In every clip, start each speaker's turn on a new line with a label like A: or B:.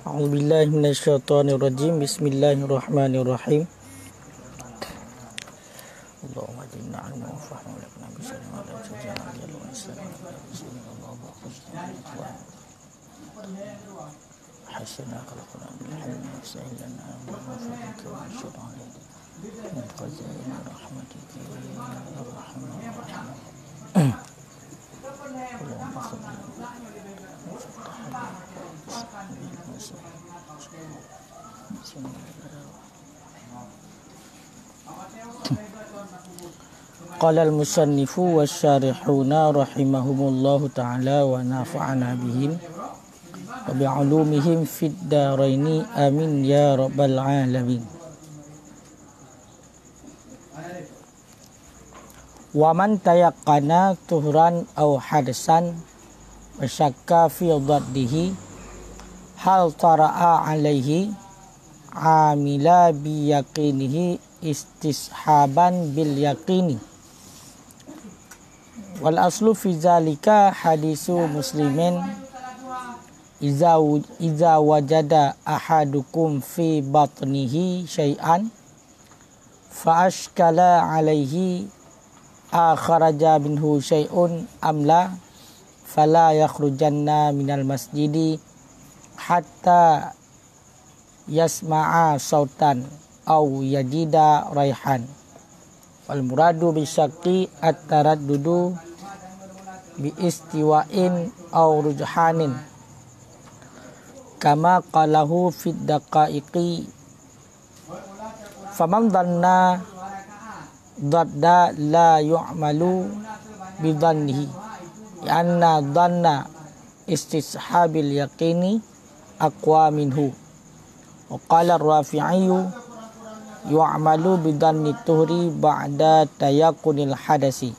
A: A'udzubillahi minasyaitonirrajim. Bismillahirrahmanirrahim. Allahumma jinna 'ilman wa fahman wa lakna bi syarri ma la taj'al wa hasana khalaqna bil hilmi wa sahilna wa fadlika wa syarri min qaza'i rahmatika ya arhamar rahimin. Allahumma Qala al-musannifu wasyarihuna rahimahumullahu ta'ala wa nafa'ana bihim wa bi'ulumihim fid daraini amin ya rabbal alamin. Wa man tayaqqana tuhran aw hadasan wa syakka fi dhaddihi hal tara'a alaihi amila bi yaqinihi istishaban bil yaqini. Wal aslu fi zalika hadisu muslimin iza wajada ahadukum fi batnihi syai'an fa ashkala alaihi akharaja minhu syai'un amla fala yakhrujanna minal masjidi hatta yasma'a sautan aw yajida raihan. Wal muradu bisyaqi at-taraddudu bi istiwa'in aw rujhanin kama qalahu fid daqaiqi faman dhanna dadda la yu'malu bi dhannihi anna dhanna istishabil yaqini aqwa minhu. Wa qala ar-Rafi'i yu'malu bi dhanni tuhri ba'da tayaqqunil hadasi.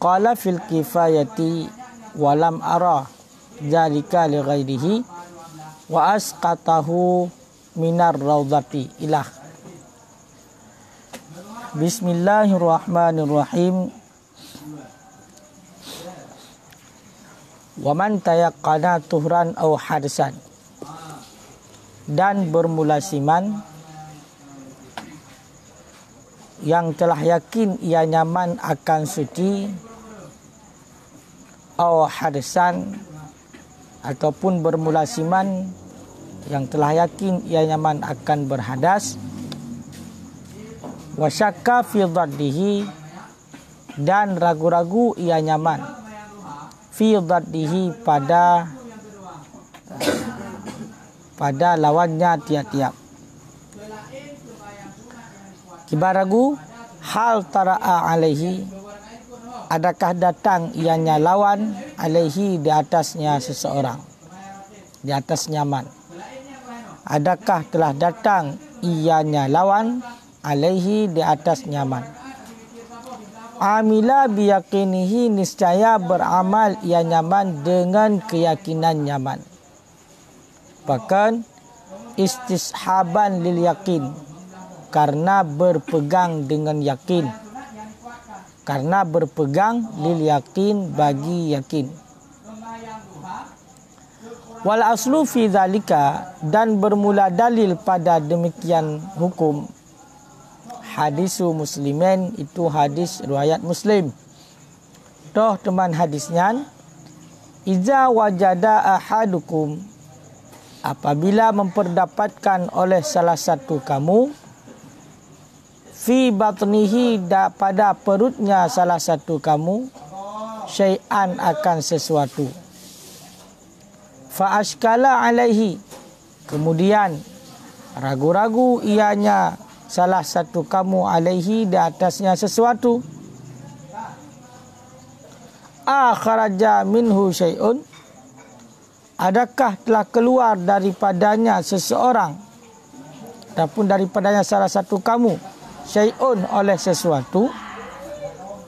A: Qala fil kifayati wa lam ara dzalika li ghairihi wa asqatahu minar rawdati ilah. Bismillahirrahmanirrahim. Wa man tayaqqana tuhran aw hadasan, dan bermulasiman yang telah yakin ia nyaman akan suci, aw hadasan, ataupun bermulasiman yang telah yakin ia nyaman akan berhadas, wa syakka fi dhaddihi, dan ragu-ragu ia nyaman fi dhaddihi pada lawannya tiap-tiap. Kibaragu hal tara'a alaihi, adakah datang ianya lawan alaihi di atasnya seseorang, di atas nyaman. Adakah telah datang ianya lawan alaihi di atas nyaman. Amila biyaqinihi, niscaya beramal ia nyaman dengan keyakinan nyaman. Bahkan istishaban lil yakin, karena berpegang dengan yakin, karena berpegang lil yakin, bagi yakin. Wal aslu fi dzalika, dan bermula dalil pada demikian hukum hadisu muslimin, itu hadis riwayat Muslim. Toh teman hadisnya, iza wajada ahadukum, apabila memperdapatkan oleh salah satu kamu, fi batnihi, pada perutnya salah satu kamu, syai'an, akan sesuatu, fa ashkala alaihi, kemudian ragu-ragu ianya salah satu kamu alaihi, di atasnya sesuatu, akharaja minhu syai'un, adakah telah keluar daripadanya seseorang ataupun daripadanya salah satu kamu syai'un, oleh sesuatu,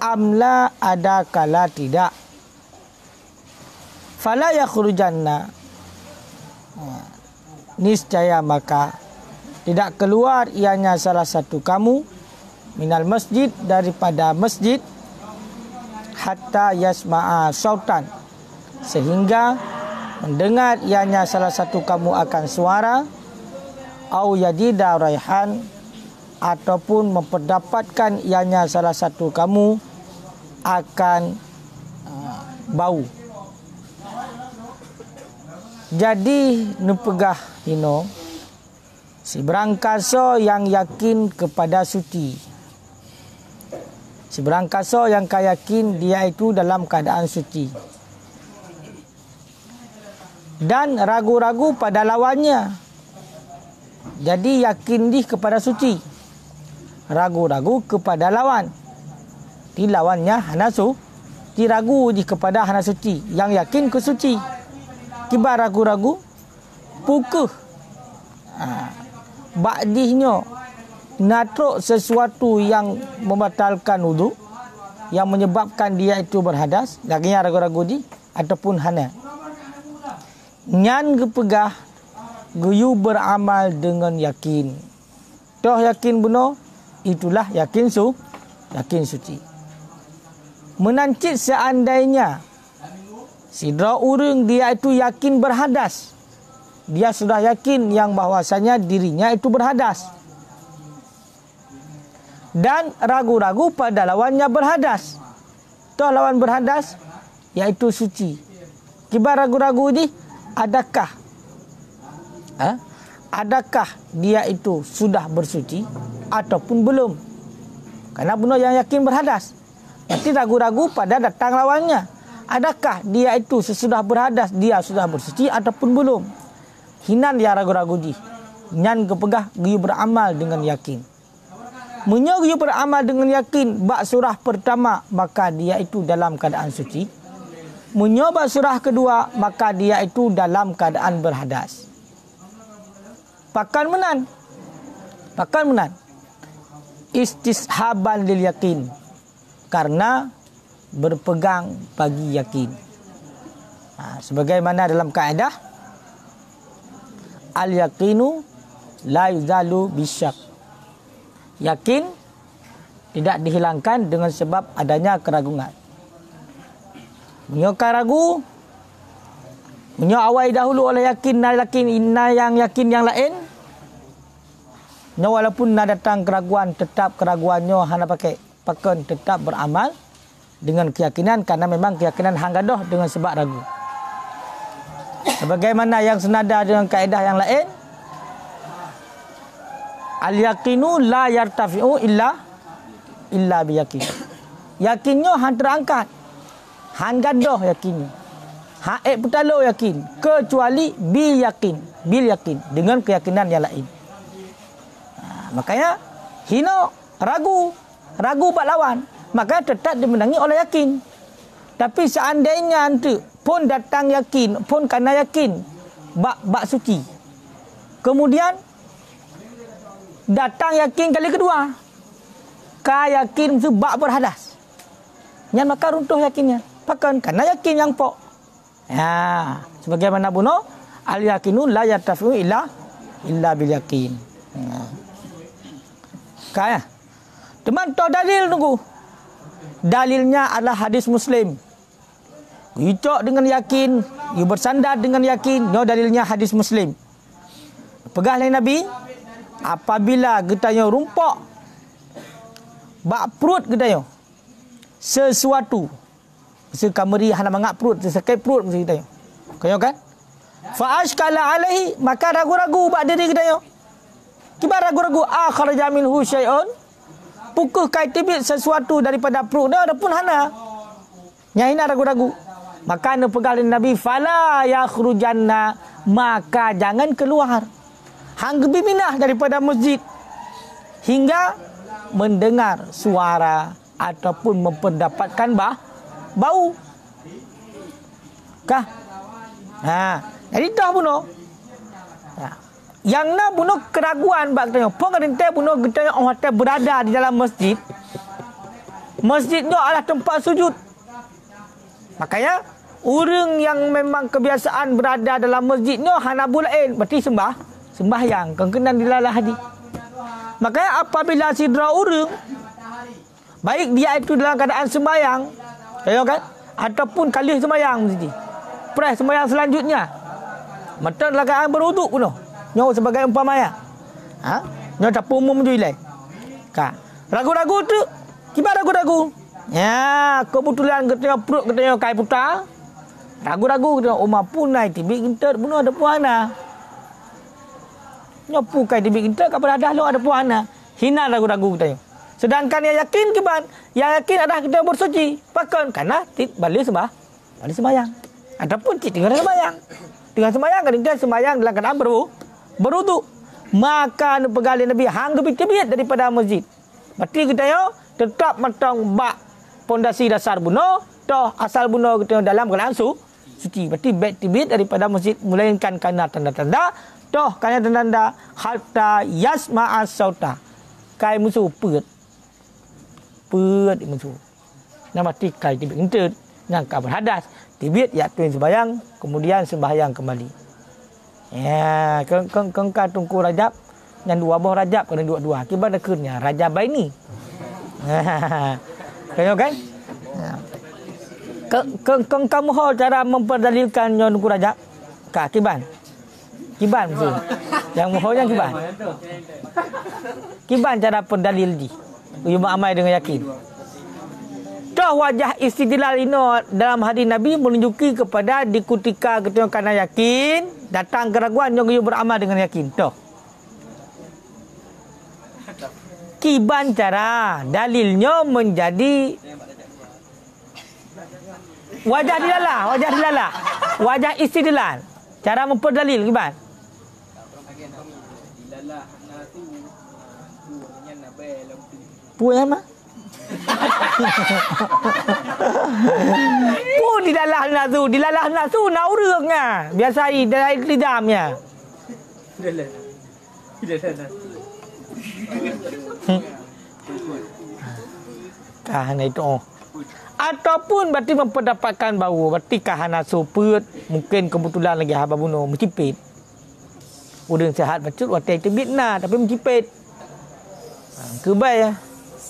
A: amla, adakala tidak, fala yakhrujanna, niscaya maka tidak keluar ianya salah satu kamu minal masjid, daripada masjid, hatta yasma'a sautan, sehingga mendengar ianya salah satu kamu akan suara, au yajida raihan, ataupun memperdapatkan ianya salah satu kamu akan bau. Jadi nepegah hino si berangkaso yang yakin kepada suci. Si berangkaso yang yakin dia itu dalam keadaan suci. Dan ragu-ragu pada lawannya. Jadi yakin di kepada suci, ragu-ragu kepada lawan. Di lawannya hana diragu di kepada hana suci, yang yakin ke suci. Kibar ragu-ragu pukuh. Ba'dihnya natruk sesuatu yang membatalkan wudu, yang menyebabkan dia itu berhadas, laginya ragu-ragu di ataupun hana. Nyan gepegah guyu beramal dengan yakin. Toh yakin benar, itulah yakin suci. Menancit seandainya sidra urang dia itu yakin berhadas, dia sudah yakin yang bahwasanya dirinya itu berhadas, dan ragu-ragu pada lawannya berhadas. Toh lawan berhadas yaitu suci. Kibar ragu-ragu ni, adakah dia itu sudah bersuci ataupun belum? Karena benar yang yakin berhadas, berarti ragu-ragu pada datang lawannya. Adakah dia itu sesudah berhadas dia sudah bersuci ataupun belum? Hinan dia ragu-ragu di. Nyan kepegah giyu beramal dengan yakin. Menyo giyu beramal dengan yakin bak surah pertama, maka dia itu dalam keadaan suci. Menyo bak surah kedua, maka dia itu dalam keadaan berhadas. Pakan menan. Istishaban lil yakin, karena berpegang bagi yakin. Sebagaimana dalam kaedah al-yaqinu la yuzalu bisyak. Yakin tidak dihilangkan dengan sebab adanya keraguan. Menyo ragu, menyo awai dahulu oleh yakin yang yakin yang lain. Walaupun nak datang keraguan, tetap keraguannya hana pakai tetap beramal dengan keyakinan, karena memang keyakinan hanggadoh dengan sebab ragu. Sebagaimana yang senada dengan kaedah yang lain, al-yaqinu la yartafi'u illa biyakin. Yakinnya hang terangkat, hanggadoh yakin. Haek putalo yakin, kecuali bil yakin dengan keyakinan yang lain. Makanya hino ragu bak lawan, maka tetap dimenangi oleh yakin. Tapi seandainya nanti pun datang yakin, pun karena yakin bak suci, kemudian datang yakin kali kedua, yakin tu bak berhadas, yang maka runtuh yakinnya. Pakan karena yakin yang pok. Ya, sebagaimana buno al yakinu la yartafi'u illa bil yakin. Kaya teman tahu dalil tunggu. Dalilnya adalah hadis Muslim. Ucok dengan yakin, you bersandar dengan yakin. No, dalilnya hadis Muslim. Pegah lain Nabi, apabila getanya rumpok bak perut getanya sesuatu, sekameri hana mangak perut, sesakai perut getanya. Kaya kan? Fa ashkala alaihi, maka ragu-ragu bak diri getanya. Kibar ragu-ragu akhraja minhu syai'un, pukul kaitibit sesuatu daripada perut dia, ada pun hana. Nyahina ragu-ragu. Maka anda pegang Nabi, fala yakhrujanna, maka jangan keluar. Hang biminah daripada masjid hingga mendengar suara ataupun memperdapatkan bau. Kah? Jadi dah bunuh. Yang nak bunuh keraguan bak tanya. Pun kadang bunuh getanya orang hotel berada di dalam masjid. Masjidnya adalah tempat sujud. Makanya orang yang memang kebiasaan berada dalam masjidnya hana bulain, berarti sembahyang, kengkenan dilalah hadi. Makanya apabila sidra orang Baik dia itu dalam keadaan sembahyang, tengok kan? Ataupun kali sembahyang mesti. Pres sembahyang selanjutnya. Mata dalam keadaan berwuduk pun. Nyo sebagai umpamanya. Nyo tak umum je ilai. Ragu-ragu tu, kibar ragu-ragu. Ya, kebetulan ketengah perut ketengah kai putar. Ragu-ragu ketengah umah punai tibik kita bunuh ada puana. Nyopu kai tibik kita kapan ada lo ada puana. Hina ragu-ragu ketengah. Sedangkan yang yakin kiban, yang yakin adalah kita bersuci. Pakan karena balik sembahyang. Ataupun tinggal sembahyang. Tinggal sembahyang kan dia sembahyang dalam keadaan berwuduk. Maka pegali Nabi hang gebit-gebit daripada masjid. Berarti kita yo tetap matang bak pondasi dasar buno, toh asal buno kita dalam keadaan suci. Berarti bet-tibit daripada masjid melainkan karena tanda-tanda, toh karena tanda-tanda hatta yasma'a sauta. Kai musuh peut musuh. Nama tikai tibit entut nyangka berhadas. Tibit ya tuin sembahyang, kemudian sembahyang kembali. Ya, keng tungku Rajab yang dua boh Rajab kena dua-dua. Akibat dekernya Rajab ini. Tengok kan? Keng kamu hol cara memperdalilkan yang tungku Rajab? Kak Kiban. Kiban mesti. Yang mohon yang Kiban. Kiban cara perdalil di. Uyum amai dengan yakin. Toh wajah istidlal ini dalam hadis Nabi menunjuki kepada di ketika kita kerana yakin datang keraguan yang beramal dengan yakin. Toh. Kiban cara dalilnya menjadi wajah dilalah, wajah istidlal. Cara memperdalil Kiban. Puan mah? Pun dilalah nasu naurungnya. Biasa dari lidamnya. Kahana itu. Ataupun berarti memperdapatkan bau, berarti kahana suput, mungkin kebetulan lagi haba bunuh mencipit. Udang sehat betul watai tebit nah tapi mencipit. Kebai ya.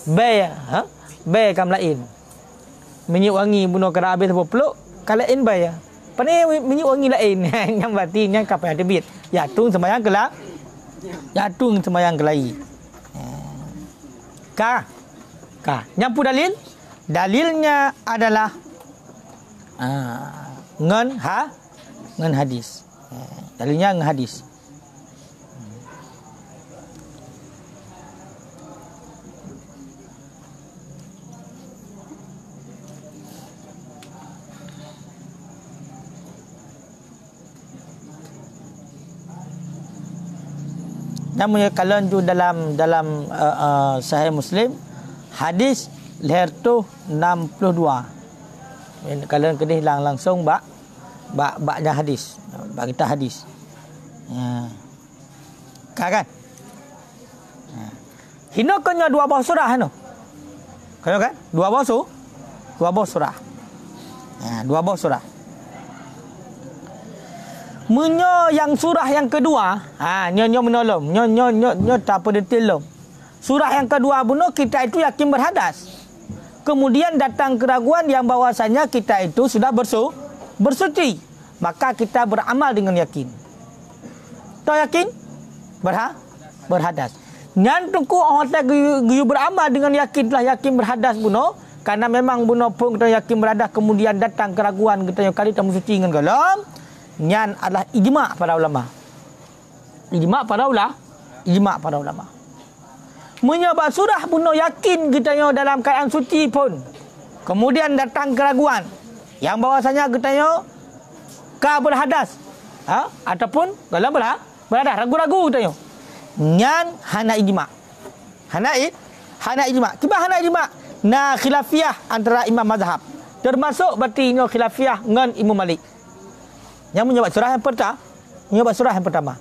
A: Bay ha? Bay kam lain. Minyak wangi bunuh kena habis apa peluk, kalain bay ya. Pani minyak wangi lain yang berarti yang kapai ada bit. Ya tung sembayang kelak. Ya tung sembayang kelai. Ka. Nyampu dalil? Dalilnya adalah ngan hadis. Dalilnya ngan hadis. Namanya kalian tu dalam Sahih Muslim hadis leher tu 62. Kalian kena hilang langsung baknya hadis. Bak kita hadis. Ya. Kan? Hino kena dua buah surah no. Kan? Dua buah surah. Ya, dua buah surah. Menyo yang surah yang kedua, nyo menolong, nyo tak apa detail. Surah yang kedua bunuh kita itu yakin berhadas. Kemudian datang keraguan yang bahwasanya kita itu sudah bersuci. Maka kita beramal dengan yakin. Tahu yakin? Berhadas. Nyan tungku orang tak guyu beramal dengan yakin telah yakin berhadas bunuh. Karena memang bunuh pun kita yakin berhadas kemudian datang keraguan kita yang kali tak bersuci dengan galam. Nyan adalah ijma' para ulama. Ijma' para ulama. Menyebab surah bunuh yakin kita dalam keadaan suci pun. Kemudian datang keraguan. Yang bahwasanya kita berhadas. Ataupun dalam berhadas. Ragu-ragu kita nyan hana ijma'. Hana ijma'. Kipas hana ijma'. Nah khilafiyah antara imam mazhab. Termasuk berarti khilafiyah dengan Imam Malik. Yang menyebab surah yang pertama.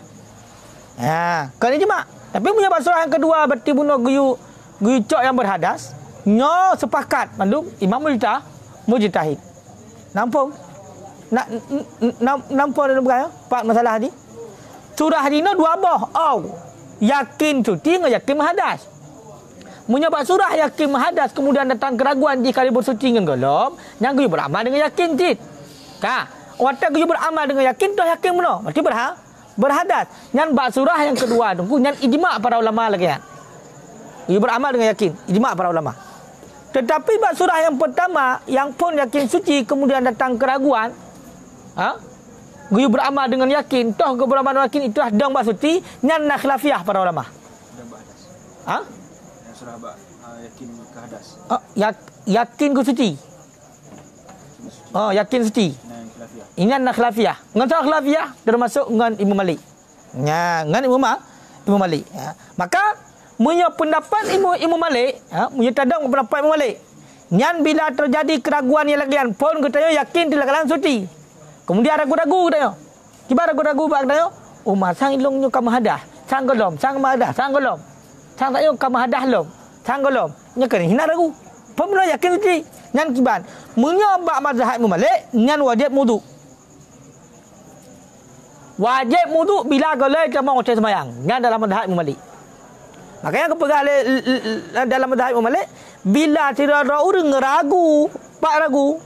A: Ya, kan ijma'. Tapi menyebab surah yang kedua berarti bunuh guyu cok yang berhadas. Nyo sepakat mandum Imam Mujtahid. Nampung? Nampung dalam berapa? Pak masalah ni. Surah ni dua boh. Yakin suci dengan yakin berhadas. Menyebab surah yakin mahadas kemudian datang keraguan di kali bersuci dengan golom, yang gue beramal dengan yakin cit. Ka, waktu gue beramal dengan yakin dah yakin benar. Berarti berhadas. Yang bab surah yang kedua tu, yang ijma' para ulama lagi kan. Gue beramal dengan yakin, ijma' para ulama. Tetapi bab surah yang pertama yang pun yakin suci kemudian datang keraguan, gue beramal dengan yakin, toh gue beramal dengan yakin itu dah bab suci, yang nak khilafiyah para ulama.
B: Yang surah yakin ke hadas.
A: Yakin ke suci. Yakin suci. Ini nak khilafiyah. Dengan surah khilafiyah termasuk dengan Imam Malik. Ya, dengan Imam Malik. Ya. Maka punya pendapat Imam Malik, punya tadang pendapat Imam Malik. Yang bila terjadi keraguan yang lagian pun katanya yakin di kalangan suci. Kemudian ragu-ragu katanya. Tiba ragu-ragu bak katanya, Umar sang ilungnya kamu hadah. Sang golom, sang mahadah, sang golom. Sang tak yung kamu hadah lom. Sang golom. Nya kena hina ragu. Pemula yakin suci. Nyan kiban. Menyobak mazhab Imam Malik, nyan wajib wudu. Wajib wudu bila golai kamu ngoceh sembahyang. Nyan dalam mazhab Imam Malik. Makanya kepegang dalam mazhab Imam Malik, bila tidak orang ragu, pak ragu,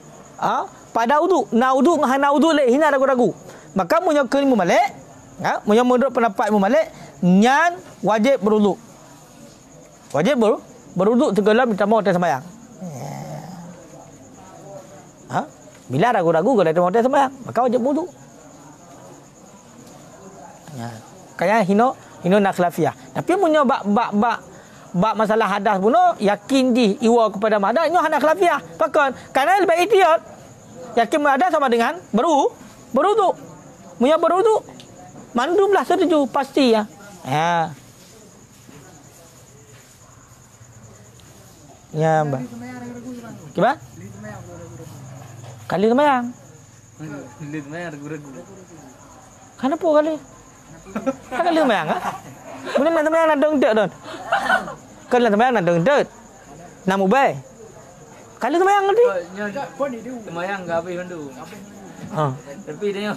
A: pada wudu, na wudu ngahana wudu le hina ragu-ragu. Maka punya Imam Malik, punya menurut pendapat Imam Malik, nyan wajib berwudu. Wajib berwudu segala minta mau sembahyang. Bila ragu-ragu kalau mau sembahyang, maka wajib wudu. Kayak hino nak khilafiyah. Tapi punya bab masalah hadas pun yakin di iwa kepada mahadas ini nak khilafiyah. Pakon karena lebih ihtiyat. Yakin mahadas sama dengan berwudu. Punya berwudu mandumlah setuju pasti ya. Ya, Mbak. Gimana? Kali sembahyang.
B: Kali sembahyang ragu-ragu.
A: Kenapa kali? Kali sembahyang Kemudian nak sembahyang nak dengdek don. Kan nak sembahyang nak dengdek. Nak mubay. Kali sembahyang tadi.
B: Sembahyang enggak habis mandu. Tapi dia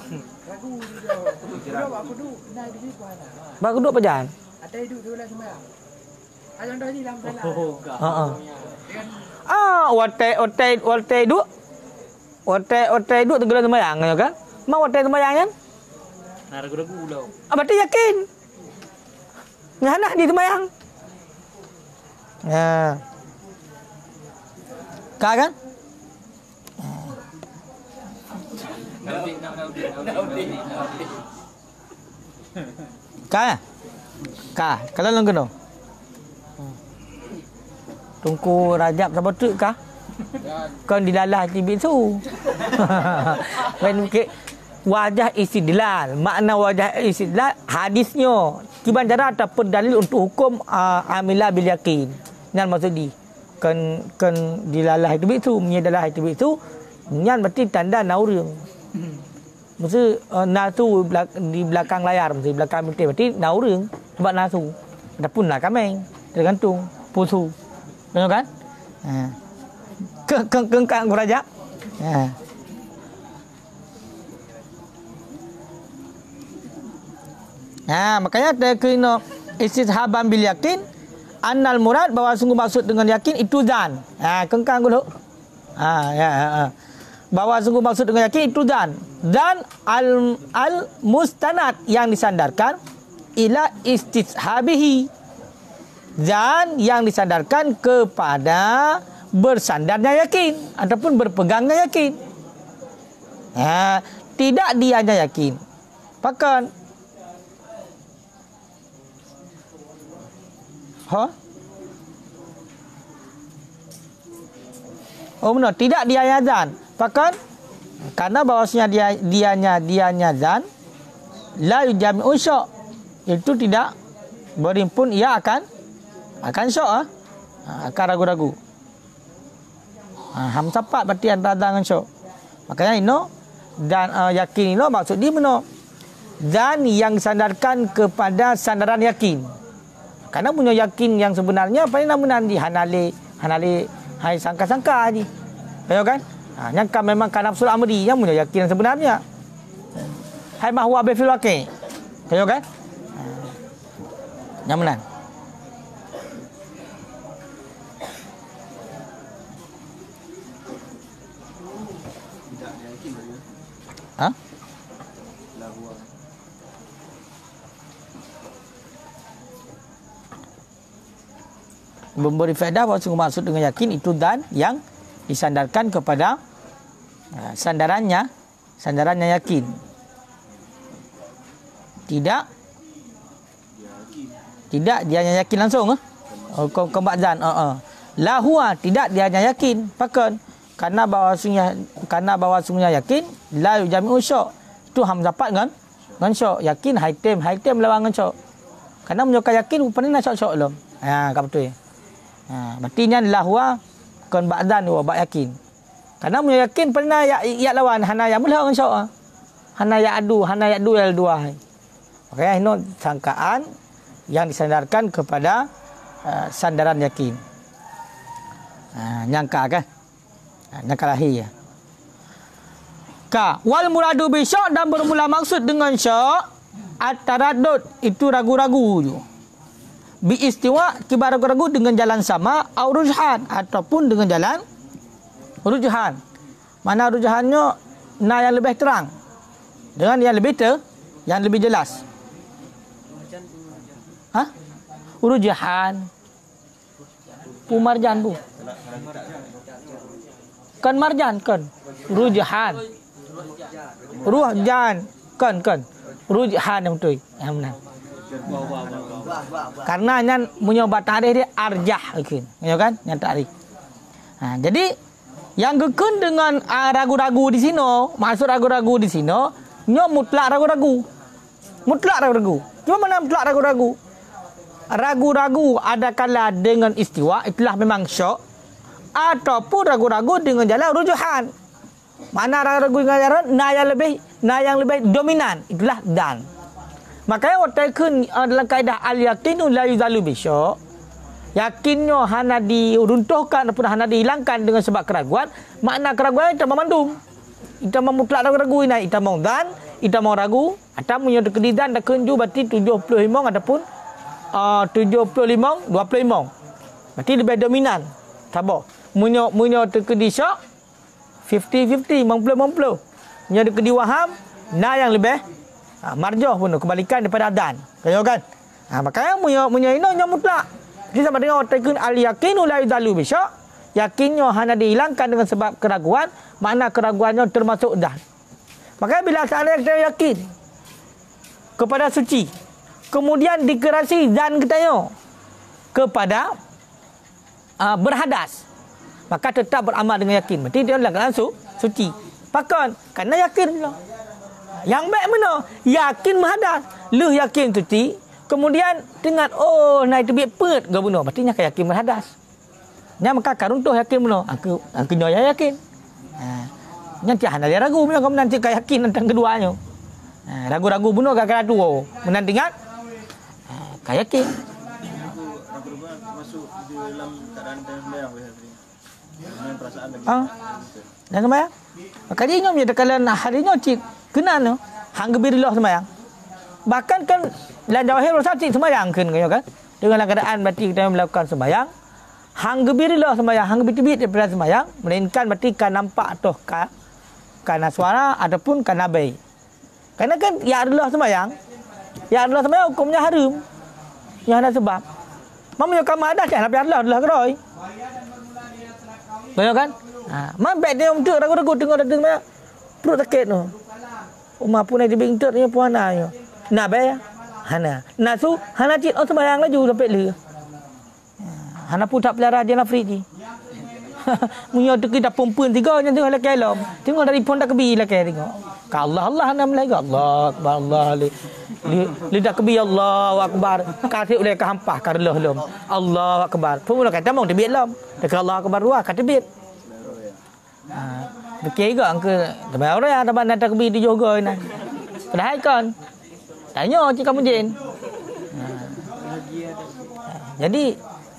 B: ragu dia. Aku duduk nak di situ ana.
A: Bak duduk pajan.
B: Ada duduk dulu sembahyang. Ayang dah di dalam dalam.
A: Watai duduk. Watai duduk tegala sembahyang kan? Mau watai sembahyang kan?
B: Nah, ragu-ragu lah.
A: Berarti yakin. Nganak di sembahyang. Ya. Kak kan? Kak, kalau lang kena. Tungku Rajab sampai tu kah? Kan dilalah di bisu. When wajah istidlal, makna wajah istidlal hadisnya kiban cara ataupun dalil untuk hukum amilah bil yakin. Nyan maksud di kan dilalah itu bisu, menyedalah itu bisu. Nyan berarti tanda naurung. Maksud nasu di belakang layar, di belakang minta berarti naurung sebab nasu. Adapun lah kameng tergantung pusu. Betul kan? Kengkang Rajab. Makanya ada kena istizhaban bil yakin annal murad bahwa sungguh maksud dengan yakin itu zan. Kengkang dulu. Bahwa sungguh maksud dengan yakin itu zan. Dan al mustanad yang disandarkan ila istizhabihi. Zan yang disandarkan kepada bersandarnya yakin ataupun berpegangnya yakin. Tidak dianya yakin. Bahkan benar, tidak dianya zan. Bahkan karena bahwasanya dianya zan la yujami'u syok. Itu tidak berimpun ia akan syok akan ragu-ragu. Ham sapat berarti antara dengan syok. Makanya ini dan yakin ini maksud dia benar. Dan yang disandarkan kepada sandaran yakin. Karena punya yakin yang sebenarnya apa yang nama nanti hanale hai sangka-sangka aja. Tahu kan? Yang kan memang kan nafsul amri yang punya yakin yang sebenarnya. Hai mahwa bi fil waqi. Tahu kan? Yang benar. memberi faedah bahawasanya maksud dengan yakin itu dan yang disandarkan kepada sandarannya yakin. Tidak dia hanya yakin langsung kembak zan. La huwa, tidak dia hanya yakin pakan karena bahawasanya yakin la yujami'u syok. Itu ham dapat dengan syok. Yakin high time lawan dengan syok. Karena menyokan yakin rupanya nak syok belum. Kat betul. Berarti ni la huwa kan ba'dan wa ba' yakin. Karena menyo yakin pernah ya lawan hana ya mula dengan syok. Hana ya adu ya dua. Okey, ini sangkaan yang disandarkan kepada sandaran yakin. Nyangka kan? Nyangka lahir ya. Wal muradu bi syok, dan bermula maksud dengan syok at-taraddud, itu ragu-ragu je. Bi istiwa, kibar ragu-ragu dengan jalan sama, au rujhan, ataupun dengan jalan rujhan. Mana rujhannya yang lebih terang dengan yang lebih jelas. Rujhan. Pumarjan bu. Kan marjan kan. Rujhan. Rujhan kan. Rujhan yang betul. Yang benar. Karena yang punya tarikh dia arjah kan. Ya kan? Yang tarikh. Jadi yang gekun dengan ragu-ragu di sini, maksud ragu-ragu di sini, nyo mutlak ragu-ragu. Mutlak ragu-ragu. Cuma mana mutlak ragu-ragu? Ragu-ragu ada kala dengan istiwa, itulah memang syok, ataupun ragu-ragu dengan jalan rujuhan. Mana ragu-ragu dengan jalan yang lebih dominan, itulah dan. Makanya waktu dalam kaedah al-yaqinu la yuzalu bi syok, yakinnya hana diruntuhkan ataupun hana dihilangkan dengan sebab keraguan. Makna keraguan itu memandum, itu memutlak ragu-ragu ini, itu mau dan, itu mau ragu, atau punya kedidan dah kunju berarti 70 ataupun 75 25. Berarti lebih dominan. Sabar. Munyo terkedi syok 50-50, 50-50. Munyo terkedi waham yang lebih marjah pun kebalikan daripada adan. Kaya kan? Makanya munyo ini mutlak. Jadi sama dengan terkedi al-yaqinu la yuzalu bi syok, yakinnya hanya dihilangkan dengan sebab keraguan, makna keraguannya termasuk dan. Makanya bila saya yakin kepada suci, kemudian dikerasi zan katanya kepada berhadas, maka tetap beramal dengan yakin. Berarti dia langsung suci. Pakan karena yakin lah. Yang baik mana? Yakin berhadas. Lu yakin suci, kemudian dengan naik tebik pet ke bunuh. Berarti nya yakin berhadas. Nya maka karun tu yakin bunuh. Aku nyoya yakin. Nanti hana dia ragu punya kamu nanti kaya yakin tentang keduanya. Ragu-ragu bunuh kakak tu. Menantingan kaya yakin.
C: Masuk di dalam keadaan sembahyang dengan perasaan lagi.
A: Dan sembahyang. Maka dia ingat dia kalau harinya cik kenal hang gebirilah sembahyang. Bahkan kan dalam jawahir rasul cik sembahyang kan dengan keadaan berarti kita melakukan sembahyang. Hang gebirilah sembahyang, hang gebit-bit daripada sembahyang, melainkan berarti kan nampak atau kana suara ataupun kana bayi. Karena kan ya adalah sembahyang. Ya adalah sembahyang hukumnya haram. Yang ada sebab. Mamanya kamu ada jangan tapi adalah keroi. Betul kan? Mampet dia untuk ragu-ragu tengok sembahyang. Perut sakit tu. Umah pun ada bingtut ni puana yo. Nak bayar? Hana. Nasu hana cik sembahyang laju sampai le. Hana pun tak pelihara dia nafri ni. Munyo tu kita perempuan tiga yang tengok laki alam. Tengok dari pun tak kebi laki tengok. Ka Allah hana melai Allah akbar Allah lidah kebi Allah akbar. Kasih oleh ke hampah karlah lom. Allah akbar. Pun mula kata mong tebit lom. Dekat Allah akbar ruah kata tebit. Fikir ke angke tempat orang ada banyak tak kebi di juga ni. Padahal kan. Tanya cik kamu jen.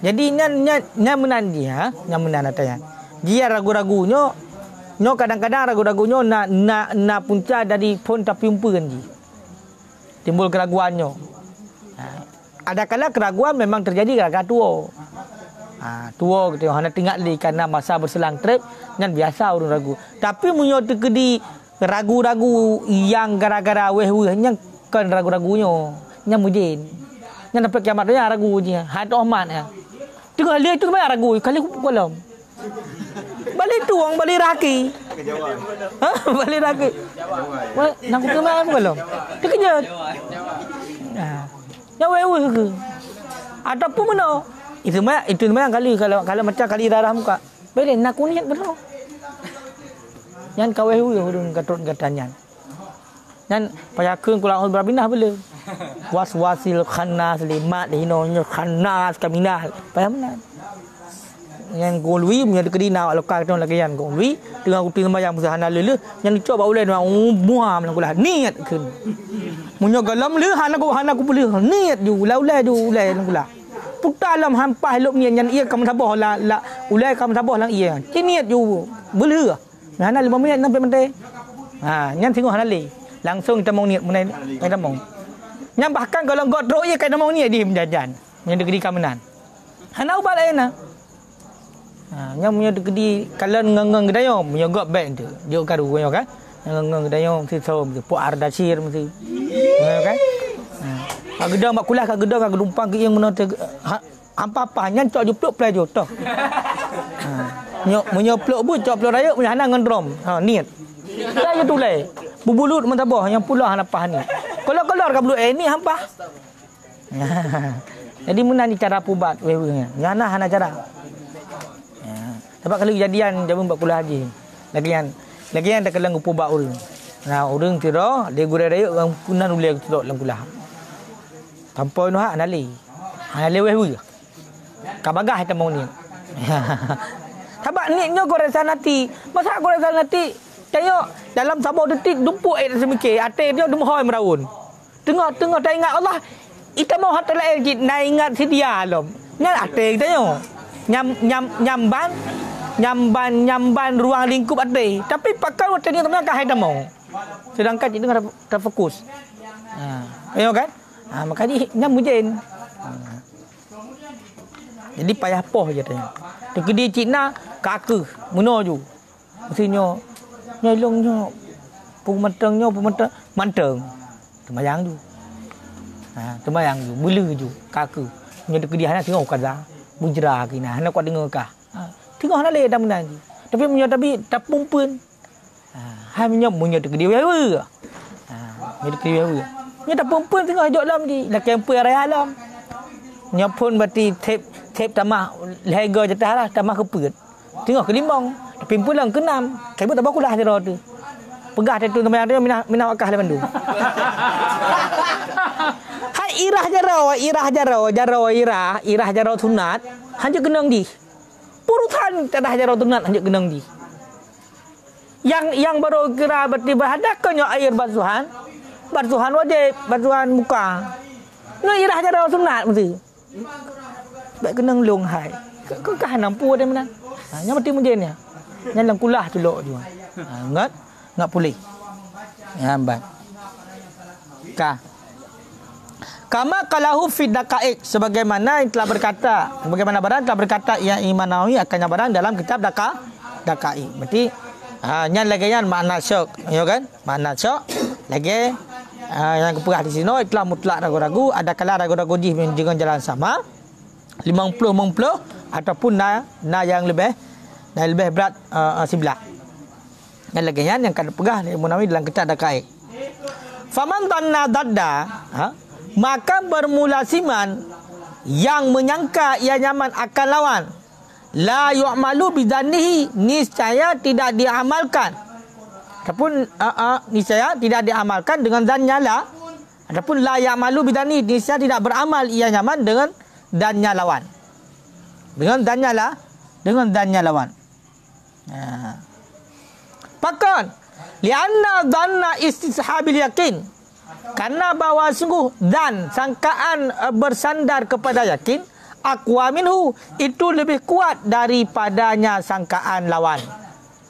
A: Jadi nya menan dia, nya menan atanya. Dia ragu-ragunya, nyo kadang-kadang ragu-ragunya nak punca dari pun tapi umpan ji. Timbul keraguannya. Ada kala keraguan memang terjadi gara-gara tua. Tua gitu, hanya tinggal di karena masa berselang trip, nyan biasa orang ragu. Tapi munyo terkedi ragu-ragu yang gara-gara weh-weh nya kan ragu-ragunya, nya mujin. Nya dapat kiamat dia ragu je. Had Rahman ya. Tengah dia tu banyak ragu. Kali kolam. Balik tuang, balik raki. Ha? Balik raki. Nak ke mana kolam? Dia kejut. Ya wewe ke? Ataupun mana? Itu banyak kali kalau macam kali darah muka. Balik nak kunyit betul. Yang kau wewe hudung katut katanya. Dan payakun kula berbinah boleh. Was-wasil khanas limat hinonya khanas kaminah. Payah mana? Yang golwi punya kedina lokal tu lagi yang golwi tengah kuting sembahyang musahana lele yang dicoba ulai dia muam lang kula niat keun munyo galam le hana ku boleh niat ju ulai lang kula putalam hampah lok niat yang ia kam sabah la ulai kam sabah lang ia niat ju boleh hana 5 minit sampai mentai yang tengok hana le langsung kita mau niat menai kita mau yang bahkan kalau godro ia kita mau niat di menjajan yang dekat kamenan hana ubal lain yang punya gedi kalau ngeng gedayong punya gok back tu dia karu kan ngeng gedayong si som pu ardasir mesti kan gedang mak kulah gedang gedumpang ke yang mana apa-apa nyan cok jupluk play jo toh menyoplok bu cok plok raya punya hana ngendrom niat dah je tulai bubulut mentabah yang pulah napah ni kalau keluar ka bulu ni hampah jadi mana ni cara pubat wewe nyana hana cara. Sebab kalau kejadian jabun buat kulah haji. Lagian dah kelang upubak urang. Nah, urang tira dia gurau raya orang punan ulai telok dalam kulah. Tanpa nu hak nali. Nali wewe. Ka bagah kita mau ni. Sebab niknya goresan hati. Masa goresan hati tengok dalam sabau detik dumpuk semikir ate dia dumhoi meraun. Tengok tak ingat Allah. Kita mau hati lain nak ingat sedia lom. Nyan ate tengok. Nyamban ruang lingkup ate. Tapi pakai waktu ni teman kahai mau. Sedangkan kita dengar terfokus. Tengok kan? Maka ni nyambujen. Jadi payah poh je tanya. Tegedi Cina kake muno ju. Mestinya nyolongnya pementengnya manteng. Temayang ju. Temayang ju, bulu ju, kake. Nya tegedi hana tengok kaza. Bujra kina hana kuat dengar kah. Tengok hana le dah menang. Tapi punya tapi tak pumpun. Hai punya tegedi wewe. Nya tegedi wewe. Nya tak pumpun tengok ajak lam di. Lah kemper raya alam. Nya pun berarti tep tamah lega jatah lah tamah keput. Tengok kelimbang. Tapi pun lang kenam. Kaibu tak bakulah jero tu. Pegah tu temayang dia minah wakah lepan tu. Hai irah jarau sunat hanya genang di. Purutan tadah jarau sunat hanya genang di. Yang baru kira berarti berhadakannya air basuhan wajib, basuhan muka. Ni irah jarau sunat mesti. Baik genang long hai. Kau kah nampu ada mana? Nya mesti menjennya. Nya lang kulah celok juga. Ngat pulih. Ya ambat. Kama kalahu fi daqaiq sebagaimana yang telah berkata barang telah berkata yang Imam Nawawi akannya barang dalam kitab daqaiq. Berarti nyan lagi yang makna syok, ya kan? Makna syok lagi yang keperah di sini telah mutlak ragu-ragu, ada kala ragu-ragu dengan jalan sama 50 ataupun na yang lebih berat sebelah. Dan lagi yang kada pegah Imam Nawawi dalam kitab daqaiq. Faman tanna dadda maka bermula siman yang menyangka ia nyaman akan lawan la yu'malu bidzannihi niscaya tidak diamalkan ataupun niscaya tidak diamalkan dengan zannya la ataupun la ya'malu bidzannihi niscaya tidak beramal ia nyaman dengan zannya lawan dengan zannya lawan pakon lianna dhanna istishabil yakin karena bahawa sungguh dan sangkaan bersandar kepada yakin aqwa minhu itu lebih kuat daripadanya sangkaan lawan.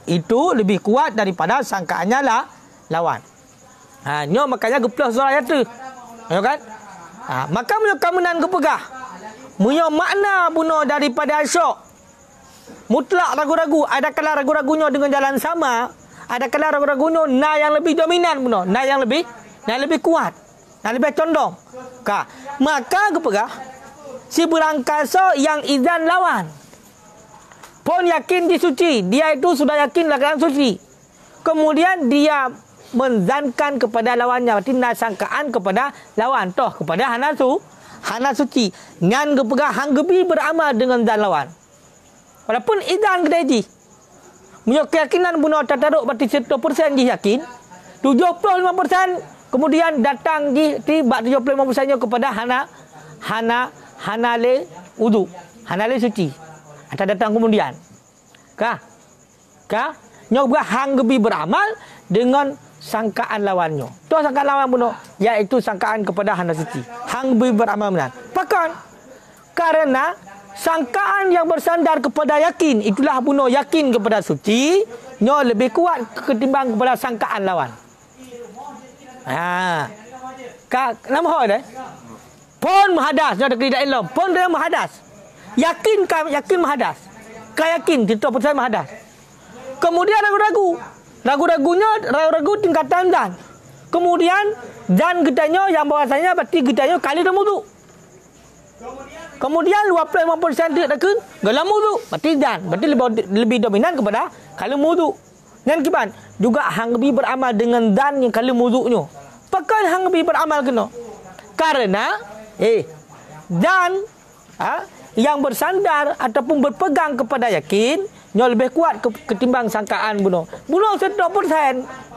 A: Itu lebih kuat daripada sangkaannya lawan. Nyo makanya geplah surah ayat tu. Ya kan? Maka munyo kamunan kepegah. Munyo makna bunuh daripada syok. Mutlak ragu-ragu, ada kala ragu-ragunya dengan jalan sama, ada kala ragu-ragunya na yang lebih dominan bunuh, na yang lebih kuat, yang lebih condong. Maka kepegah si berangkasa yang izan lawan pun yakin disuci, dia itu sudah yakin dalam suci. Kemudian dia menzankan kepada lawannya, berarti nasangkaan kepada lawan, toh kepada hana suci. Ngan gepegang hang gebi beramal dengan zan lawan. Walaupun izan kedaji. Punya keyakinan bunuh tataruk berarti 100% dia yakin. 75% kemudian datang di 75% kepada hanale wudu, hanale suci. Atau datang kemudian. Kah? Nyoba hang gebi beramal dengan sangkaan lawannya. Tu sangkaan lawan bunuh, iaitu sangkaan kepada hana suci. Hang gebi beramal benar. Pakan karena sangkaan yang bersandar kepada yakin, itulah bunuh yakin kepada suci, nyo lebih kuat ketimbang kepada sangkaan lawan. Nama ho dah. Pun mahadas, nyo dekat ilmu. Pun dia mahadas. Yakin mahadas. Yakin kita percaya mahadas. Kemudian ragu-ragu. Ragu-ragu tingkatan dan. Kemudian dan getanya yang bahasanya berarti getanya kali dah wudu. Kemudian 25% dia takun dalam wudu. Berarti dan. Berarti lebih dominan kepada kali wudu. Dan kiban juga hang lebih beramal dengan dan yang kali wudunya. Pakai hang lebih beramal kena. Karena dan yang bersandar ataupun berpegang kepada yakin nyo lebih kuat ketimbang sangkaan bunuh 100%,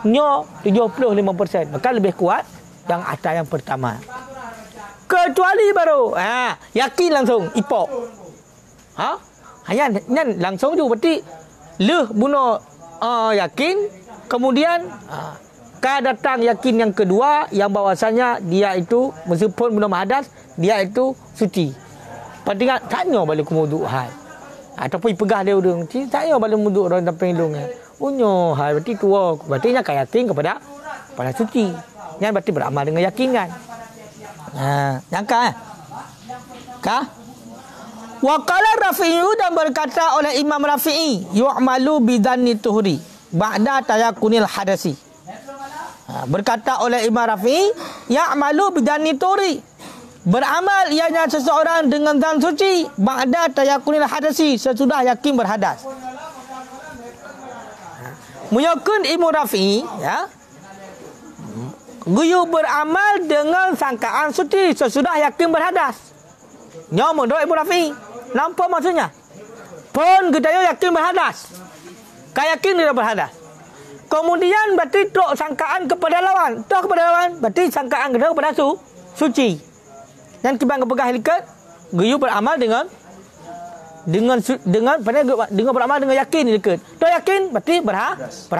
A: nyo 75%, maka lebih kuat yang atas yang pertama. Kecuali baru yakin langsung ipok. Hanya langsung tu berarti bunuh yakin, kemudian datang yakin yang kedua yang bahawasanya dia itu meskipun bunuh hadas, dia itu suci. Pada tanya balik wudu hai. Ataupun pegah dia udung, tanya balik wudu orang dapat hidung. Unyo hai berarti tua, berarti nya yakin kepada suci. Yang berarti beramal dengan yakin kan. Nyangka Wa qala Rafi'i, dan berkata oleh Imam Rafi'i, yu'malu bidanni tuhri ba'da tayakunil hadasi. Berkata oleh Imam Rafi'i, ya'malu bidanni tuhri, beramal ianya seseorang dengan zan suci ba'da tayakunil hadasi, sesudah yakin berhadas. Menyokun Imam Rafi'i guyu beramal dengan sangkaan suci sesudah yakin berhadas. Nyamun doa Imam Rafi'i. Nampak maksudnya? Pun kita yakin berhadas. Kaya yakin dia berhadas. Kemudian berarti tok sangkaan kepada lawan. Tok kepada lawan berarti sangkaan kepada suci. Dan kibang kepegah likat, guyu beramal dengan beramal dengan yakin likat. Tok yakin berarti berhadas.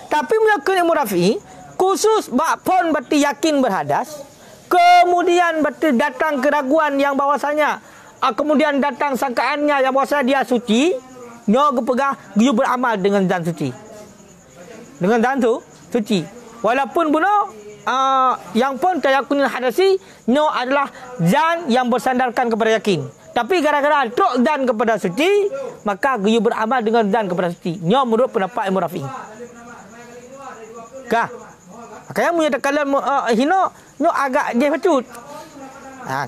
A: Tapi menyakun Imam Rafi'i khusus pun berarti yakin berhadas. Kemudian berarti datang keraguan yang bahwasanya kemudian datang sangkaannya yang bahwasanya dia suci, nyo kepegah guyu beramal dengan zan suci. Dengan zan suci. Walaupun bunuh yang pun tayakunil hadasi, nyo adalah zan yang bersandarkan kepada yakin. Tapi gara-gara truk zan kepada suci, maka guyu beramal dengan zan kepada suci. Nyo menurut pendapat Imam Rafi'i. Kah? Makanya menyatakan hino nyo agak dia patut.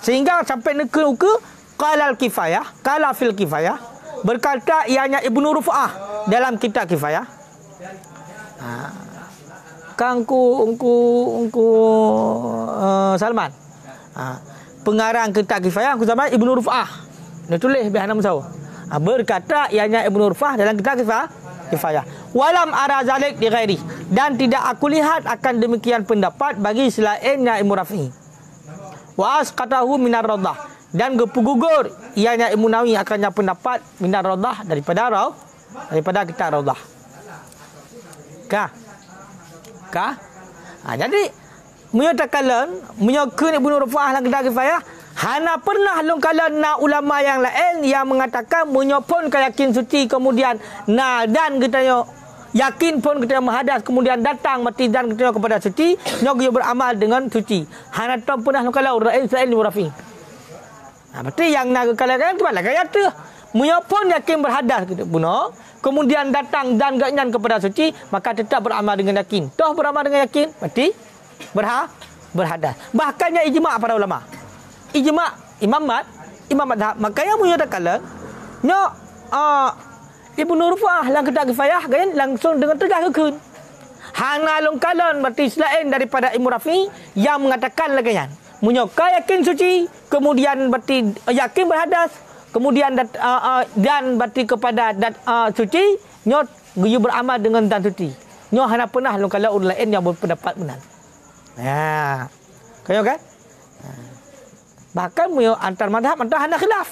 A: Sehingga sampai ke qala fil kifayah, berkata ianya Ibnu Rufa'ah dalam kitab Kifayah. Kangku Salman. Pengarang kitab Kifayah aku zaman Ibnu Rufa'ah. Dia tulis biar nama tahu. Berkata ianya Ibnu Rufa'ah dalam kitab Kifayah. Walam ara zalik di ghairi, dan tidak aku lihat akan demikian pendapat bagi selainnya Imam Rafi'i. Wa asqatahu minar radah, dan gugur ianya Imam Nawawi akannya pendapat minar radah daripada kitab Radah. Jadi menyokun Ibnu Rufa'ah dalam kitab Kifayah, hana pernah lungkalan na ulama yang lain yang mengatakan menyopon yakin suci, kemudian dan kita yakin pun kita menghadas, kemudian datang mati dan kita kepada suci, nyogi beramal dengan suci. Hana tom pernah lungkalan orang lain Imam Rafi'i. Berarti yang nak kalakan tu lah gaya tu. Menyopon yakin berhadas kita bunuh, kemudian datang dan gaknyan kepada suci, maka tetap beramal dengan yakin. Toh beramal dengan yakin, berarti berhadas. Bahkannya ijma' para ulama. Ijma' Imam Mat imam madhab. Makanya punya tak kala nya Ibnu Rufa'ah lang kedak kifayah kan langsung dengan tegas kekun. Hana longkalan berarti selain daripada Imam Rafi yang mengatakan lagi kan. Munyo ka yakin suci, kemudian berarti yakin berhadas, kemudian dan berarti kepada suci, nyo guyu beramal dengan dan suci. Nyo hana pernah longkalan orang lain yang berpendapat benar. Ya. Kaya kan? Bahkan munyo antar madhab antar hana khilaf.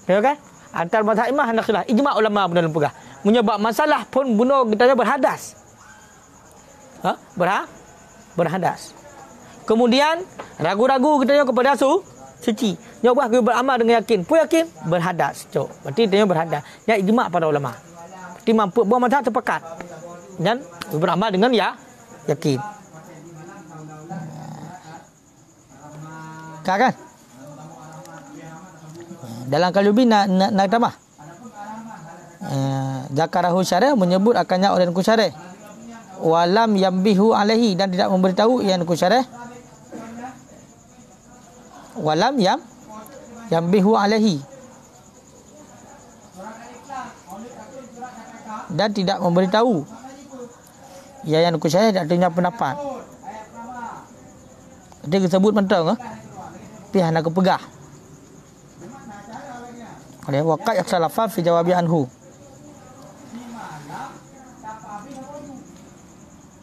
A: Kaya kan? Antar mazhab imam hana khilaf. Ijma' ulama benar pegah. Menyebab masalah pun bunuh kita berhadas. Berhadas. Kemudian ragu-ragu kita kepada suci. Nyoba beramal dengan yakin. Pun yakin berhadas. Cok. Berarti dia berhadas. Ya ijma' para ulama. Berarti mampu buah mazhab sepakat. Dan beramal dengan yakin. Kan? Dalam kalubi nak tambah. Zakarahu syarih menyebut akannya oleh nuku syarih. Walam yambihu alaihi dan tidak memberitahu yang nuku syarih. Walam yambihu alaihi dan tidak memberitahu yang nuku syarih tak punya pendapat. Dia disebut mentang pihak nak kepegah. Oleh waqai ikhtalafa fi jawabi anhu.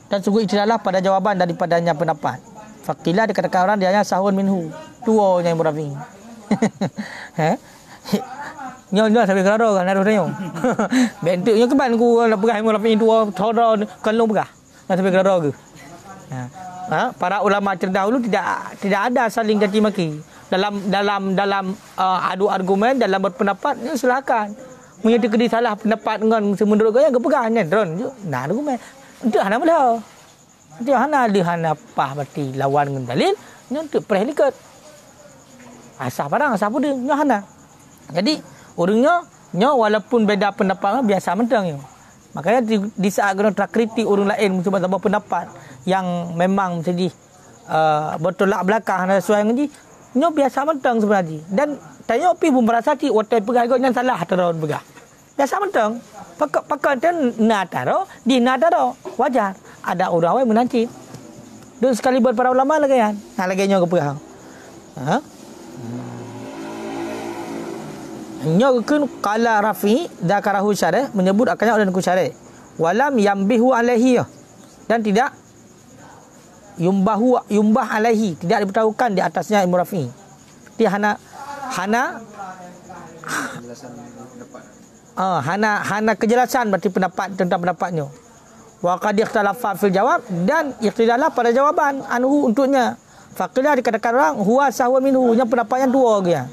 A: Dan sungguh ikhtilaf pada jawaban daripadanya pendapat. Faqila dikatakan orang dia hanya sahun minhu. Tuanya yang murafi. Nyo sampai kerara kan harus tanya. Bentuknya keban ku nak pegah murafi tua thora kalau pegah. Sampai kerara ke. Para ulama terdahulu tidak ada saling caci maki. Dalam adu argumen, dalam berpendapat, silakan. Menyatakan dia salah pendapat dengan menurut kau yang kepegahnya drone. Nah argumen. Untuk hana mula. Untuk hana pah berarti lawan dengan dalil, untuk perhelikat. Asah parang asah pun dia hana. Jadi orangnya walaupun beda pendapat biasa mentang. Makanya di saat kena terkritik orang lain mencuba pendapat yang memang jadi bertolak belakang sesuai dengan dia. Nyo biasa mentang sebenarnya. Dan tanya pi pun merasa ti watai pegah yang salah taron pegah. Biasa mentang. Pakai ten nataro di nataro wajar. Ada orang yang menanci. Dan sekali buat para ulama lagi kan. Nah lagi nyo kepegah. Nyo kun qala Rafi zakarahu syarih menyebut akannya oleh nuku syarih. Walam yambihu alaihi dan tidak yumbah alaihi tidak diberitahukan di atasnya Imam Rafi. Dia hana kejelasan berarti pendapat tentang pendapatnya. Wa qad ikhtalafa fil jawab dan ikhtilaf pada jawaban anhu untuknya. Faqila dikatakan orang huwa sahwa minhu yang pendapatnya dua dia.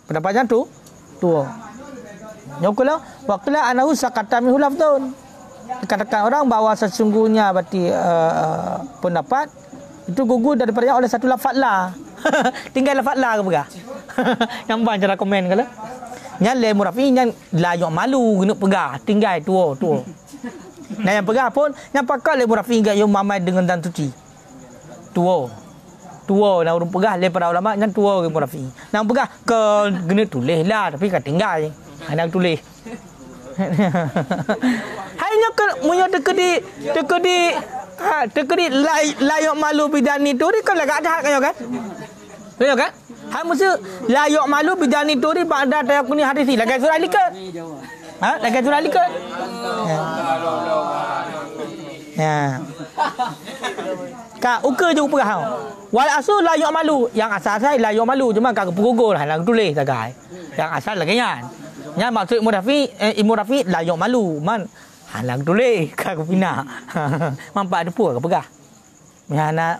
A: Pendapatnya dua. Nyokula waqila anahu sakata minhu lafdun. Dikatakan orang bahawa sesungguhnya berarti pendapat itu gugur daripada oleh satu lafaz la. Tinggal lafaz la ke pegah. Yang bang cara komen kala. Yang le murafi yang layak malu guna pegah, tinggal tua. Nah yang pegah pun yang pakai le murafi enggak yang mamai dengan dan suci. Tua nah urung pegah le para ulama yang tua ke murafi. Nang pegah ke guna tulis lah tapi kan tinggal je. Anak tulis. Hanya punya tekedi layak malu bidani tu ni kan agak ada kan? Betul kan? Hai mesti layak malu bidani tu ni pada tayakuni hadis lagi surah likat. Lagi surah likat. Ya. Ka ukur je upah hau. Wal asul layak malu, yang asal saya layak malu cuma kagak pegogol halang tulis sagai. Yang asal lagi kan. Nya maksud Imam Rafi layak malu man halang tulis kagak pina. Mampak depu ke pegah.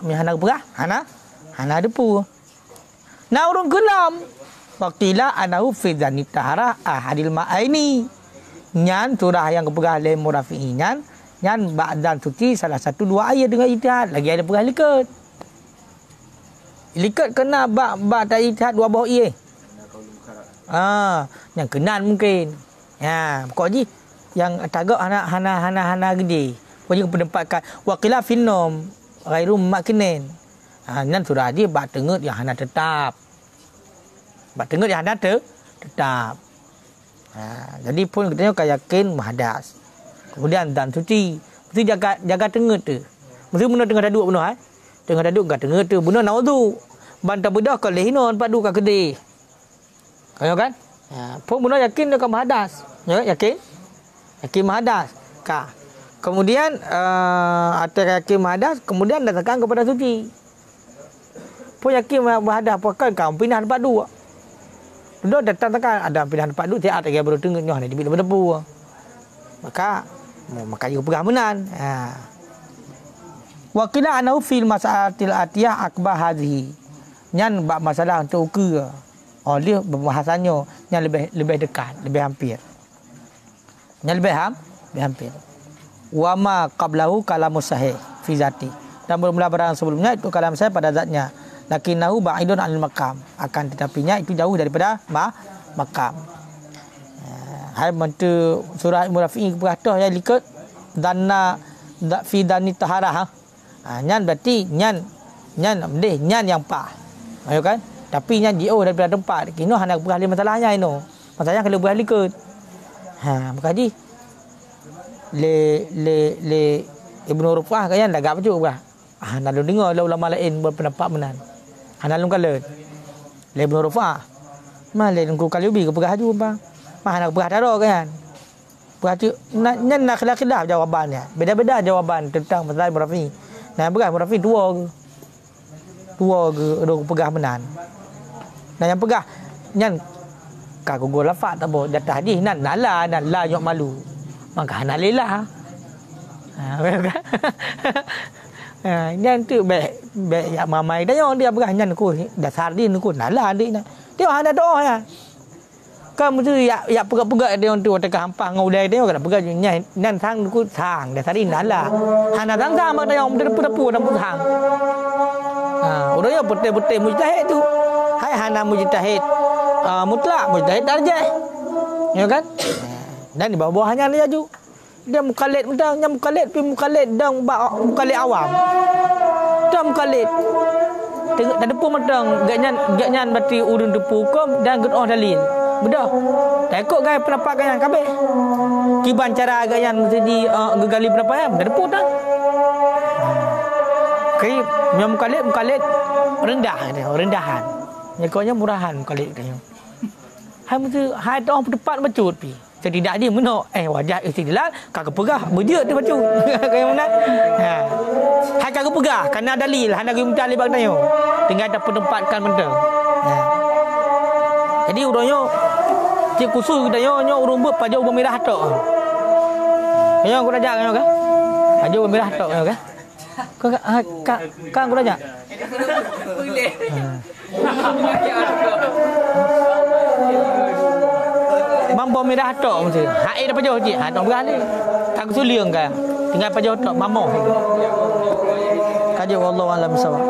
A: Mihana ke pegah? Hana depu. Nah urung kelam. Waqila anahu fi dzanni tahara ahadil ma'aini. Nyan surah yang kepegah le Imam Rafi nyan ba'dan suci salah satu dua ayat dengan ijtihad. Lagi ada pegah likat. Likat kena tak ijtihad dua bawah ia. Yang kenan mungkin. Ya, pokok ji yang tagak hana gede. Pokoknya pendapatkan waqila finnom ghairu makinin. Nan surah haji bak tengut yang hana tetap. Bak tengut yang hana tetap. Jadi pun katanya kau yakin muhadas. Kemudian dan suci. Mesti jaga tengut tu. Mesti benda tengah daduk benar. Tengah daduk kat tengut tu. Benda naudhu. Bantah bedah kau lehinon padu kat kedai. Kau kan? Pun benda yakin dia kau muhadas. Ya, yakin? Yakin muhadas. Kemudian atas yakin muhadas, kemudian datangkan kepada suci. Pun yakin muhadas pakai kau pindah tempat dua. Dia datang ada pindah tempat dua, tiap ada baru tengok nyoh ni bila berdebu. Maka juga pegah menan. Wa qila anahu fil mas'alatil atiyah akbar hadhihi. Nyan bab masalah untuk ukur. Dia bahasanya yang lebih dekat, lebih hampir. Yang lebih hampir. Wa ma qablahu kalamus sahih fi zati. Dan bermula barang sebelumnya itu kalam saya pada zatnya. Lakinnahu ba'idun 'anil maqam. Akan tetapinya itu jauh daripada maqam. Hai mentu surah Al-Murafi'i berkata ya likut danna fi dani taharah. Nyan berarti nyan yang pa. Ayo kan? Tapi nyan dio daripada tempat. Kino hana berahli masalahnya ino. Masalahnya kalau berahli ikut. Maka di le Ibnu Rufah kan dah gap juga. Nak dengar ulama lain berpendapat menan. Hana lung kala. Le Ibnu Rufah. Male lung kali ubi ke pegah ju bang. Mah nak pegah daro kan. Berarti nak khilaf jawabannya. Beda-beda jawaban tentang masalah Murafi. Nah, pegah Murafi dua ke dua pegah menan. Nah yang pegah nyan kau gol lafaz tak apa jatah hadis nan la yok malu. Maka hanalah. Nyan tu baik ya mamai dah dia pegah nyan ku dasar din ku nala dik nak. Dia ada doa ya. Kamu tu ya pegak-pegak dia tu tekan hampang ngau dia kena pegak nyan sang ku sang dasar din nala. Hana sang mak dia depu-depu dalam sang. Orangnya betul-betul mujtahid tu. Hai hana mujtahid mutlak, mujtahid darjah. Ya kan? Dan di bawah-bawahnya dia ju. Dia mukallid mentang, yang mukallid pi mukallid dang mukallid awam. Dia mukallid. Tengok tak depu mentang, gaknyan berarti urun depu hukum dan gedoh dalil. Bedah. Tak ikut gaya pendapat gaknyan kabeh. Kiban cara gaknyan mesti di gegali pendapat tak depu dah. Kai yang mukallid rendah dia, rendahan. Nyakanya murahan mukallid dia. Hai mesti hai dah pendapat becut pi. Setidak dia menok wajah istidlal kagak pegah berjut tu bacu kayak mana hai kagak pegah kerana dalil hana gum dalil bag tayo tinggal ada penempatkan benda jadi urangnya dia khusus kita nyo urung buat pajak ubah merah tok yo aku rajak kan pajak ubah merah tok kan kan aku rajak mambo merah tok mesti. Hai dah pajau je. Tok berani. Tak suliang kan. Tinggal pajau tok mammo. Kaji wallahu alam sawab.